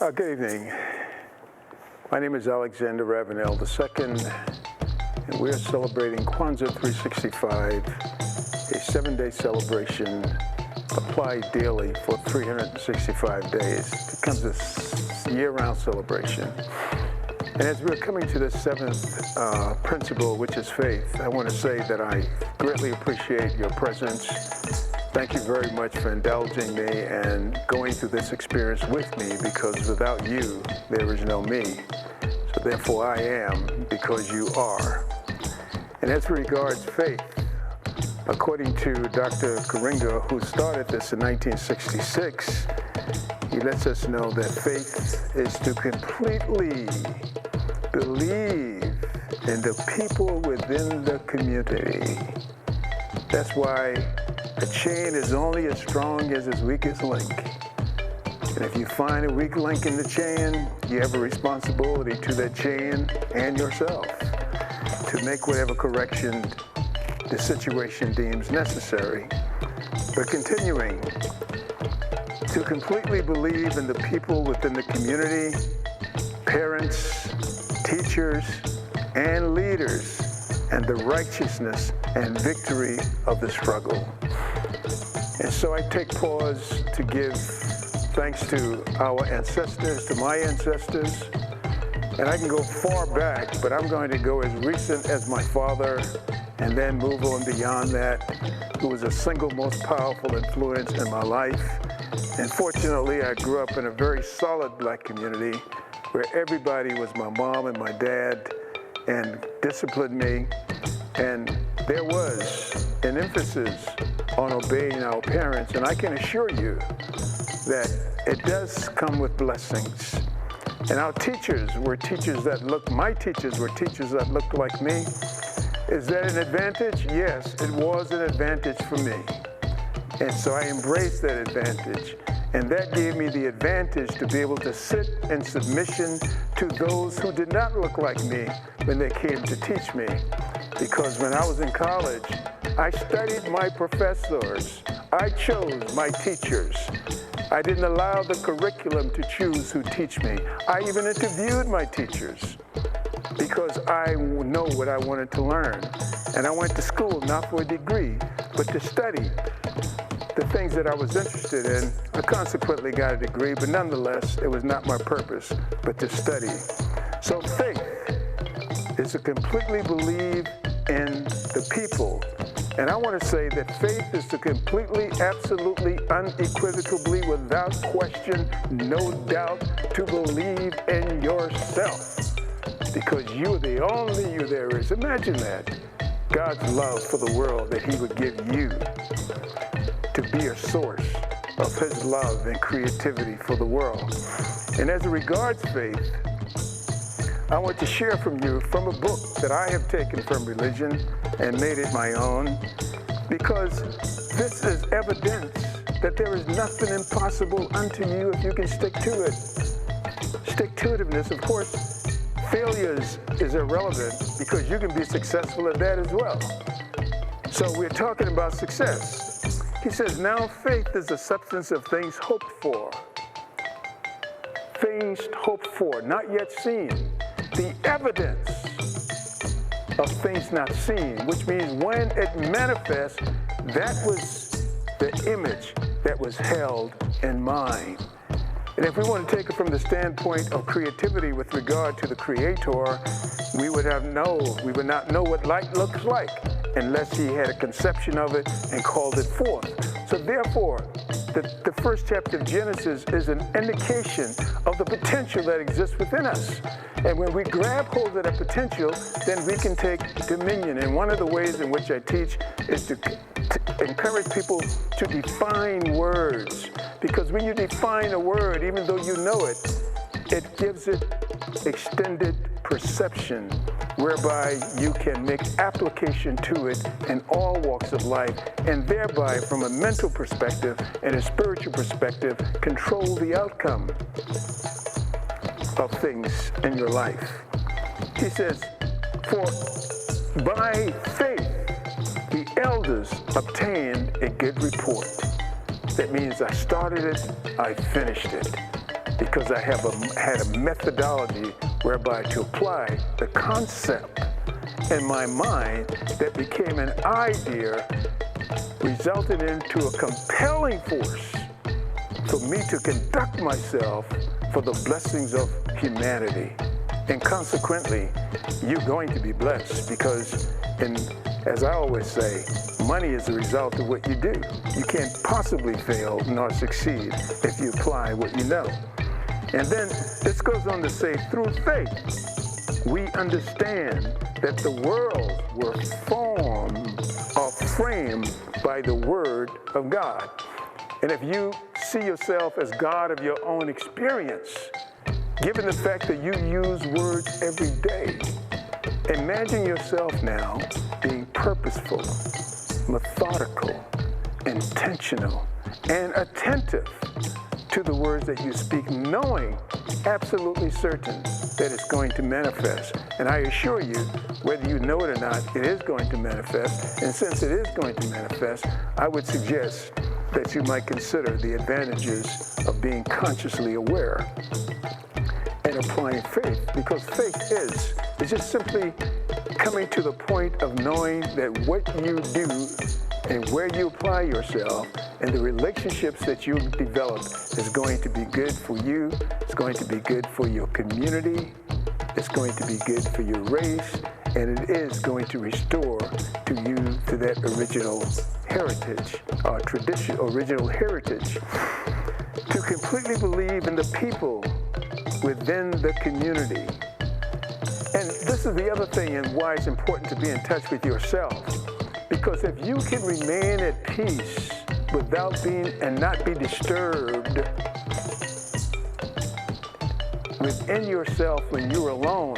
Good evening. My name is Alexander Ravenel II, and we are celebrating Kwanzaa 365, a 7-day celebration applied daily for 365 days. It becomes a year-round celebration. And as we're coming to the seventh principle, which is faith, I want to say that I greatly appreciate your presence. Thank you very much for indulging me and going through this experience with me, because without you, there is no me. So therefore I am because you are. And as regards faith, according to Dr. Karinga, who started this in 1966, he lets us know that faith is to completely believe in the people within the community. That's why a chain is only as strong as its weakest link. And if you find a weak link in the chain, you have a responsibility to that chain and yourself to make whatever correction the situation deems necessary. But continuing, to completely believe in the people within the community, parents, teachers, and leaders, and the righteousness and victory of the struggle. And so I take pause to give thanks to our ancestors, to my ancestors, and I can go far back, but I'm going to go as recent as my father, and then move on beyond that, who was the single most powerful influence in my life. And fortunately, I grew up in a very solid black community where everybody was my mom and my dad and disciplined me. And there was an emphasis on obeying our parents. And I can assure you that it does come with blessings. And our teachers were teachers that looked, my teachers were teachers that looked like me. Is that an advantage? Yes, it was an advantage for me. And so I embraced that advantage. And that gave me the advantage to be able to sit in submission to those who did not look like me when they came to teach me. Because when I was in college, I studied my professors. I chose my teachers. I didn't allow the curriculum to choose who teach me. I even interviewed my teachers because I know what I wanted to learn. And I went to school not for a degree, but to study the things that I was interested in. I consequently got a degree, but nonetheless, it was not my purpose, but to study. So faith is to completely believe in the people. And I want to say that faith is to completely, absolutely, unequivocally, without question, no doubt, to believe in yourself. Because you're the only you there is. Imagine that. God's love for the world, that he would give you to be a source of his love and creativity for the world. And as it regards faith, I want to share from you from a book that I have taken from religion and made it my own, because this is evidence that there is nothing impossible unto you if you can stick to it. Stick-to-itiveness, of course, failures is irrelevant because you can be successful at that as well. So we're talking about success. He says, now faith is the substance of things hoped for. Things hoped for, not yet seen. The evidence of things not seen, which means when it manifests, that was the image that was held in mind. And if we want to take it from the standpoint of creativity with regard to the Creator, we would not know what light looks like unless he had a conception of it and called it forth. So therefore, the first chapter of Genesis is an indication of the potential that exists within us. And when we grab hold of that potential, then we can take dominion. And one of the ways in which I teach is to encourage people to define words. Because when you define a word, even though you know it, it gives it extended perception, whereby you can make application to it in all walks of life, and thereby, from a mental perspective and a spiritual perspective, control the outcome of things in your life. He says, for by faith the elders obtained a good report. That means I started it, I finished it. because I had a methodology whereby to apply the concept in my mind that became an idea, resulted into a compelling force for me to conduct myself for the blessings of humanity. And consequently, you're going to be blessed because, as I always say, money is the result of what you do. You can't possibly fail nor succeed if you apply what you know. And then this goes on to say, through faith, we understand that the worlds were formed or framed by the Word of God. And if you see yourself as God of your own experience, given the fact that you use words every day, imagine yourself now being purposeful, methodical, intentional, and attentive to the words that you speak, knowing, absolutely certain that it's going to manifest. And I assure you, whether you know it or not, it is going to manifest. And since it is going to manifest, I would suggest that you might consider the advantages of being consciously aware and applying faith, because faith is just simply coming to the point of knowing that what you do and where you apply yourself and the relationships that you develop is going to be good for you, it's going to be good for your community, it's going to be good for your race, and it is going to restore to you to that original heritage, or tradition, original heritage, to completely believe in the people within the community. And this is the other thing and why it's important to be in touch with yourself. Because if you can remain at peace without being and not be disturbed within yourself when you're alone,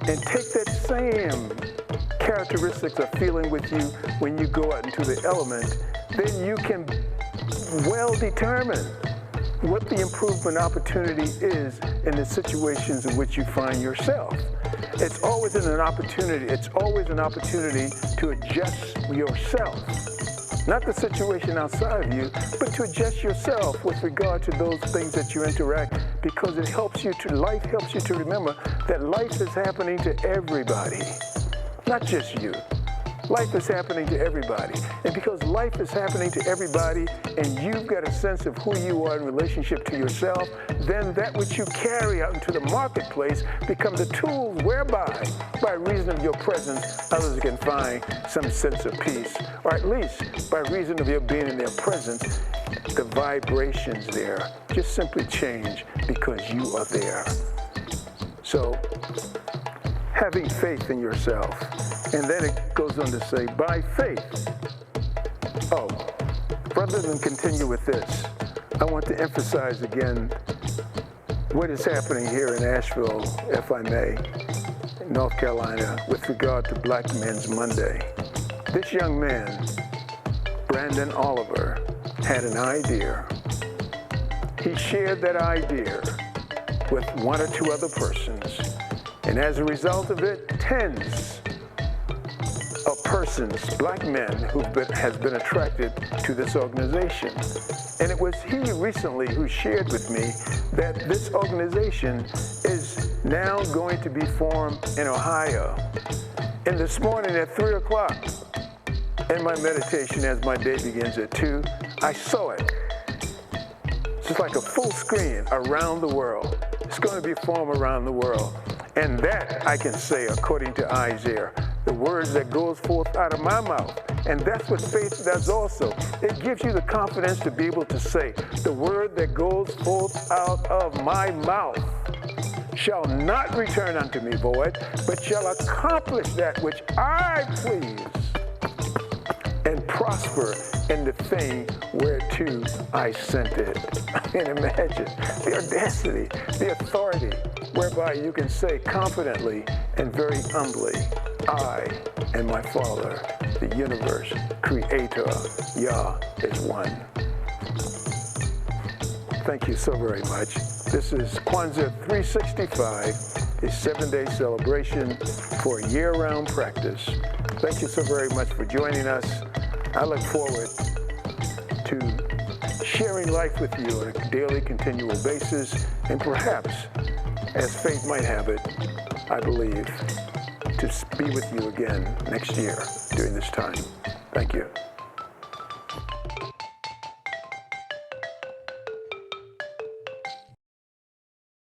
and take that same characteristics of feeling with you when you go out into the element, then you can well determine what the improvement opportunity is in the situations in which you find yourself. It's always an opportunity. It's always an opportunity to adjust yourself. Not the situation outside of you, but to adjust yourself with regard to those things that you interact, because it helps you to, life helps you to remember that life is happening to everybody, not just you. Life is happening to everybody. And because life is happening to everybody and you've got a sense of who you are in relationship to yourself, then that which you carry out into the marketplace becomes the tools whereby, by reason of your presence, others can find some sense of peace. Or at least by reason of your being in their presence, the vibrations there just simply change because you are there. So, having faith in yourself. And then it goes on to say, by faith. Oh, rather than continue with this, I want to emphasize again what is happening here in Asheville, if I may, North Carolina, with regard to Black Men's Monday. This young man, Brandon Oliver, had an idea. He shared that idea with one or two other persons. And as a result of it, tens of persons, Black men, has been attracted to this organization. And it was he recently who shared with me that this organization is now going to be formed in Ohio. And this morning at 3 o'clock, in my meditation as my day begins at 2, I saw it. It's just like a full screen around the world. It's going to be formed around the world. And that I can say, according to Isaiah, the words that goes forth out of my mouth. And that's what faith does also. It gives you the confidence to be able to say, the word that goes forth out of my mouth shall not return unto me void, but shall accomplish that which I please and prosper in the thing whereto I sent it. And imagine the audacity, the authority, whereby you can say confidently and very humbly, I and my Father, the universe, creator, Yah, is one. Thank you so very much. This is Kwanzaa 365, a 7-day celebration for year-round practice. Thank you so very much for joining us. I look forward to sharing life with you on a daily, continual basis, and perhaps, as fate might have it, I believe, to be with you again next year during this time. Thank you.